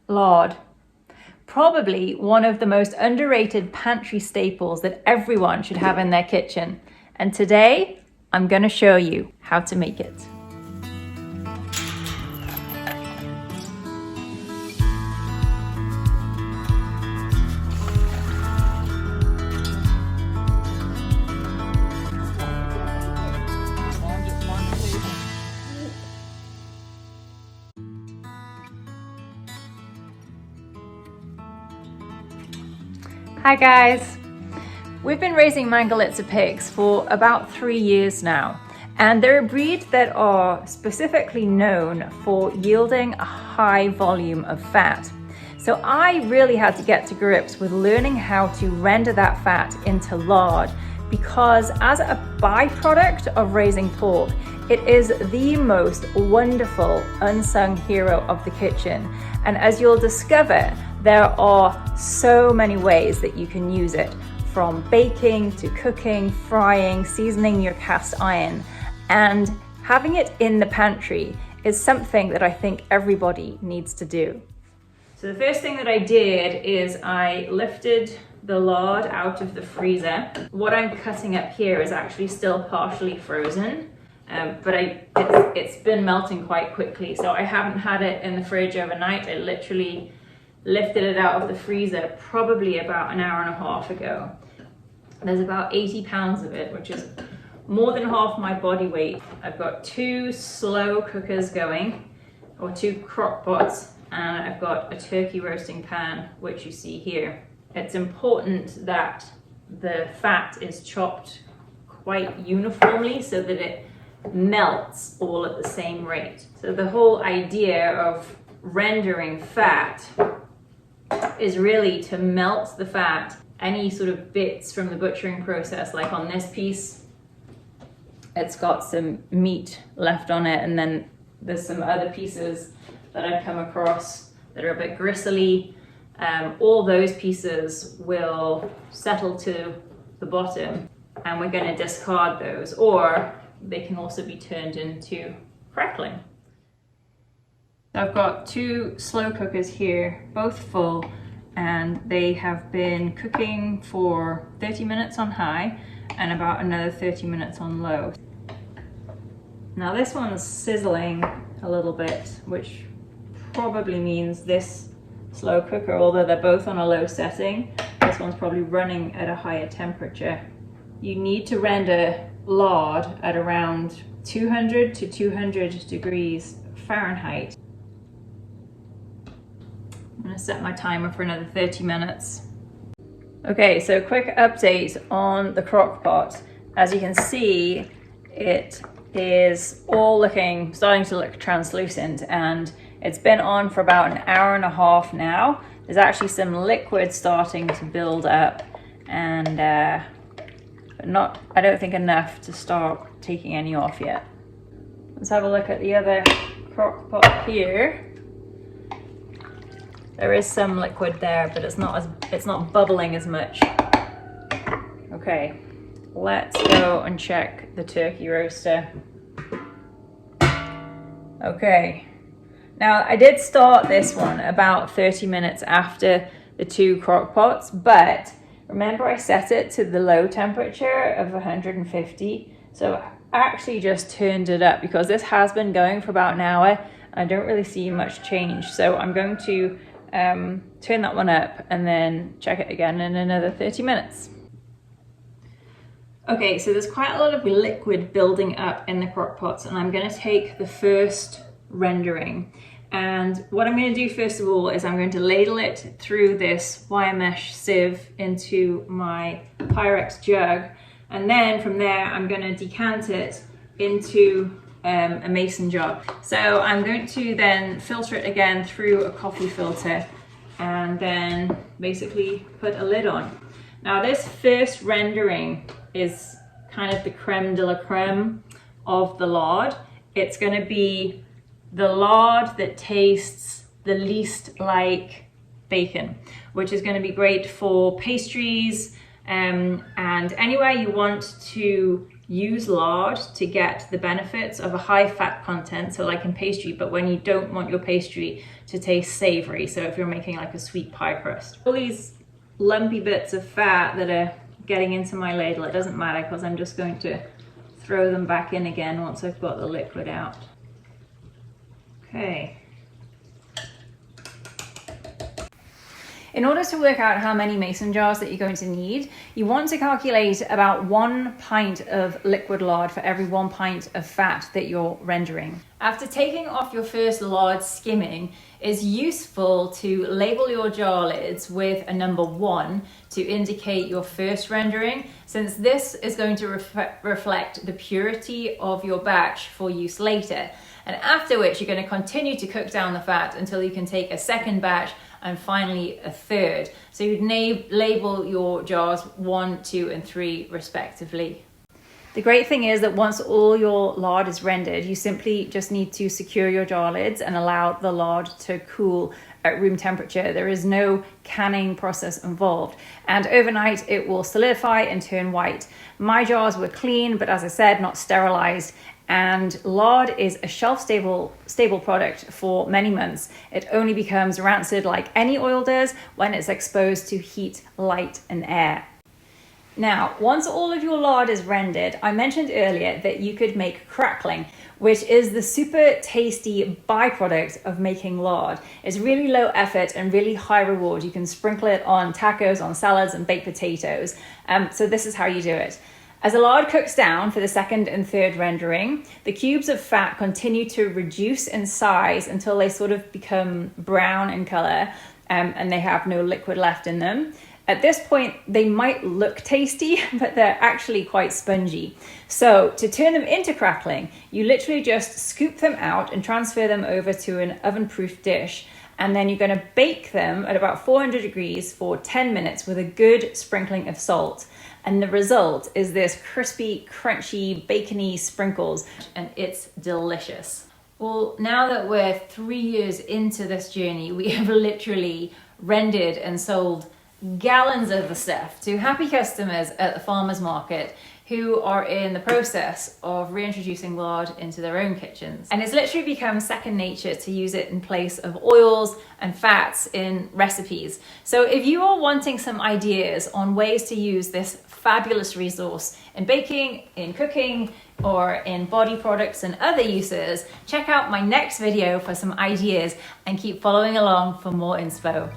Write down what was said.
Lard. Probably one of the most underrated pantry staples that everyone should have in their kitchen. And today, I'm going to show you how to make it. Hi guys! We've been raising Mangalitsa pigs for about 3 years now, and they're a breed that are specifically known for yielding a high volume of fat. So I really had to get to grips with learning how to render that fat into lard, because as a byproduct of raising pork, it is the most wonderful unsung hero of the kitchen. And as you'll discover, there are so many ways that you can use it, from baking to cooking, frying, seasoning your cast iron. And having it in the pantry is something that I think everybody needs to do. So the first thing that I did is I lifted the lard out of the freezer. What I'm cutting up here is actually still partially frozen, but it's been melting quite quickly. So I haven't had it in the fridge overnight. I literally lifted it out of the freezer probably about an hour and a half ago. There's about 80 pounds of it, which is more than half my body weight. I've got 2 slow cookers going, or 2 crock pots, and I've got a turkey roasting pan, which you see here. It's important that the fat is chopped quite uniformly so that it melts all at the same rate. So the whole idea of rendering fat is really to melt the fat. Any sort of bits from the butchering process, like on this piece, it's got some meat left on it, and then there's some other pieces that I've come across that are a bit gristly. All those pieces will settle to the bottom, and we're going to discard those, or they can also be turned into crackling. I've got 2 slow cookers here, both full, and they have been cooking for 30 minutes on high and about another 30 minutes on low. Now this one's sizzling a little bit, which probably means this slow cooker, although they're both on a low setting, this one's probably running at a higher temperature. You need to render lard at around 200 to 200 degrees Fahrenheit. I'm going to set my timer for another 30 minutes. Okay, so quick update on the crock pot. As you can see, it is all starting to look translucent, and it's been on for about an hour and a half now. There's actually some liquid starting to build up, and but I don't think enough to start taking any off yet. Let's have a look at the other crock pot here. There is some liquid there, but it's not bubbling as much. Okay, let's go and check the turkey roaster. Okay, now I did start this one about 30 minutes after the 2 crock pots, but remember I set it to the low temperature of 150, so I actually just turned it up because this has been going for about an hour. I don't really see much change, so I'm going to turn that one up and then check it again in another 30 minutes. Okay, so there's quite a lot of liquid building up in the crock pots, and I'm going to take the first rendering. And what I'm going to do first of all is I'm going to ladle it through this wire mesh sieve into my Pyrex jug, and then from there I'm going to decant it into a mason jar. So I'm going to then filter it again through a coffee filter and then basically put a lid on. Now this first rendering is kind of the creme de la creme of the lard. It's going to be the lard that tastes the least like bacon, which is going to be great for pastries and anywhere you want to use lard to get the benefits of a high fat content, so like in pastry, but when you don't want your pastry to taste savory, so if you're making like a sweet pie crust. All these lumpy bits of fat that are getting into my ladle, it doesn't matter because I'm just going to throw them back in again once I've got the liquid out. Okay. In order to work out how many mason jars that you're going to need, you want to calculate about 1 pint of liquid lard for every 1 pint of fat that you're rendering. After taking off your first lard skimming, it's useful to label your jar lids with a number 1 to indicate your first rendering, since this is going to reflect the purity of your batch for use later. And after which you're going to continue to cook down the fat until you can take a second batch and finally a third. So you'd label your jars 1, 2, and 3 respectively. The great thing is that once all your lard is rendered, you simply just need to secure your jar lids and allow the lard to cool at room temperature. There is no canning process involved. And overnight it will solidify and turn white. My jars were clean, but as I said, not sterilized. And lard is a shelf-stable product for many months. It only becomes rancid like any oil does when it's exposed to heat, light, and air. Now, once all of your lard is rendered, I mentioned earlier that you could make crackling, which is the super tasty byproduct of making lard. It's really low effort and really high reward. You can sprinkle it on tacos, on salads, and baked potatoes. So this is how you do it. As the lard cooks down for the second and third rendering, the cubes of fat continue to reduce in size until they sort of become brown in color and they have no liquid left in them. At this point, they might look tasty, but they're actually quite spongy. So to turn them into crackling, you literally just scoop them out and transfer them over to an oven-proof dish. And then you're going to bake them at about 400 degrees for 10 minutes with a good sprinkling of salt. And the result is this crispy, crunchy, bacony sprinkles, and it's delicious. Well, now that we're 3 years into this journey, we have literally rendered and sold gallons of the stuff to happy customers at the farmer's market who are in the process of reintroducing lard into their own kitchens. And it's literally become second nature to use it in place of oils and fats in recipes. So if you are wanting some ideas on ways to use this fabulous resource in baking, in cooking, or in body products and other uses, check out my next video for some ideas and keep following along for more inspo.